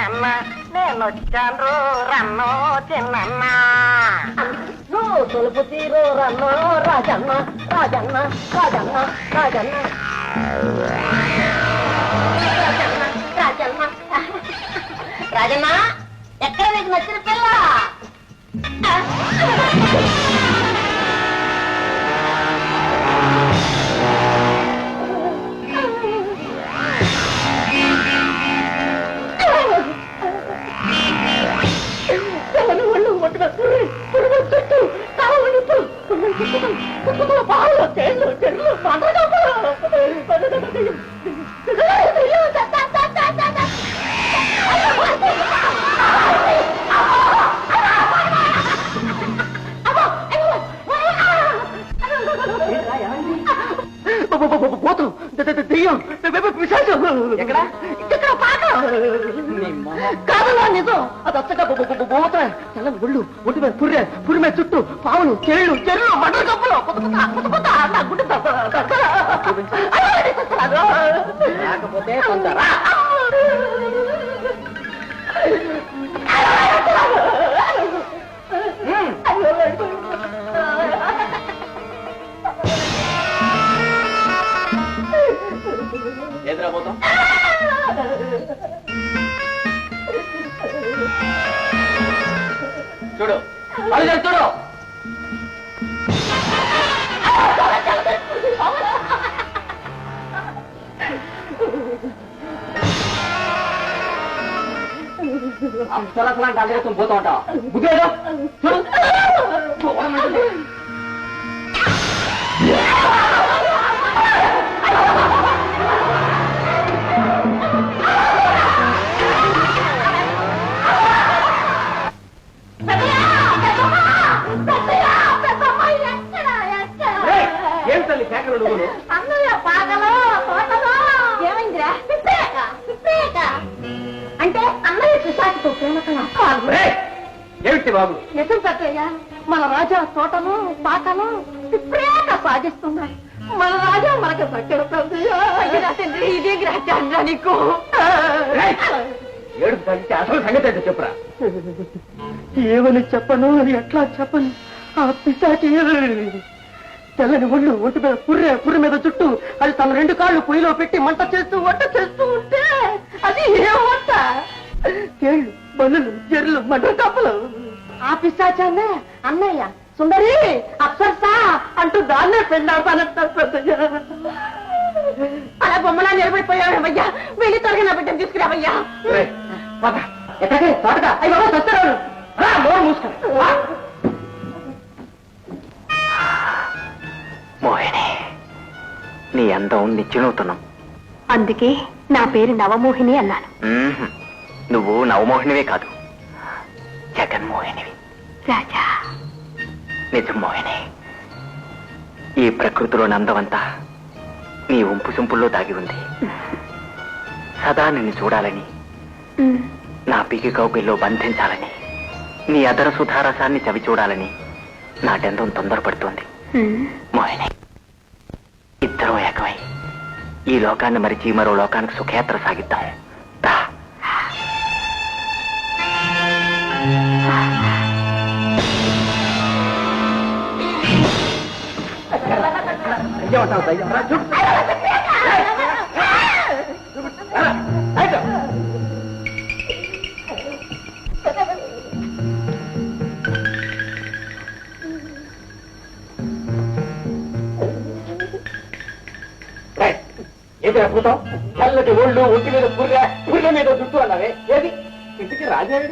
చిన్నన్న నేను వచ్చాను రన్నో చిన్నన్న నువ్వు తొలుపు తీరు రన్నో రాజన్న రాజన్న రాజన్న రాజన్న రాజన్న రాజన్న ఎక్కడ నీకు నచ్చిన పిల్ల నిజం అది అచ్చగా పోతా చాలా ఒళ్ళు ఒంటి మీద పురి మీద చుట్టూ పావులు చెళ్ళు చెల్లు మంటలు కప్పులు నా గుడ్డ లేకపోతే ఎదురా పోతాం చూడు చూడు అసలు అదే పోతా ఉంటావు బుద్ధేదో చూడు అంటే అన్నయ్య పిశాచితో ప్రేమ ఏమిటి బాబు నిజం సత్రయ్య మన రాజా తోటలు పాకలు విప్రేక సాగిస్తున్నాయి మన రాజా మనకు తండ్రి ఇదే గ్రహించా నీకు ఏడు అసలు సంగతి అయితే చెప్పురా ఏమని చెప్పను అని ఎట్లా చెప్పను ఆ పిశాచి తెల్లని ఒళ్ళు ఒంటి మీద పుర్రె మీద చుట్టూ అది తన రెండు కాళ్ళు పొయ్యిలో పెట్టి వంట చేస్తూ ఉంటే అది ఏ వంట తేళ్లు బల్లులు జర్లు మంటలు కప్పలు ఆ పిశాచాన్నే అన్నయ్య సుందరి అప్సరసా అంటూ దాన్నే పెళ్ళాడతానంటారు అలా బొమ్మలా నిలబడిపోయావయ్యా వెళ్ళి త్వరగా నా బిడ్డను తీసుకురావయ్యా ఎక్కడికి తోటగా అయ్యో వస్తారు మూసుకో మోహిని నీ అందం నిత్యనూతనం అందుకే నా పేరు నవమోహిని అన్నాను నువ్వు నవమోహినివే కాదు జగన్మోహినివి రాజా నిజం మోహిని ఈ ప్రకృతిలోని అందమంతా నీ ఉంపు సొంపుల్లో దాగి ఉంది సదా నిన్ను చూడాలని నా పిగి కౌగిల్లో బంధించాలని నీ అదర సుధారసాన్ని చవి చూడాలని నాటెంతో తొందరపడుతోంది మోహిని ఇద్దరం ఏకమై ఈ లోకాన్ని మరిచి మరో లోకానికి సుఖయాత్ర సాగిద్దాం ఏది అద్భుతం చల్లటి ఒళ్ళు ఒంటి మీద పుర్రె మీద జుట్టు అన్నావే ఏది ఇంటికి రాజాడి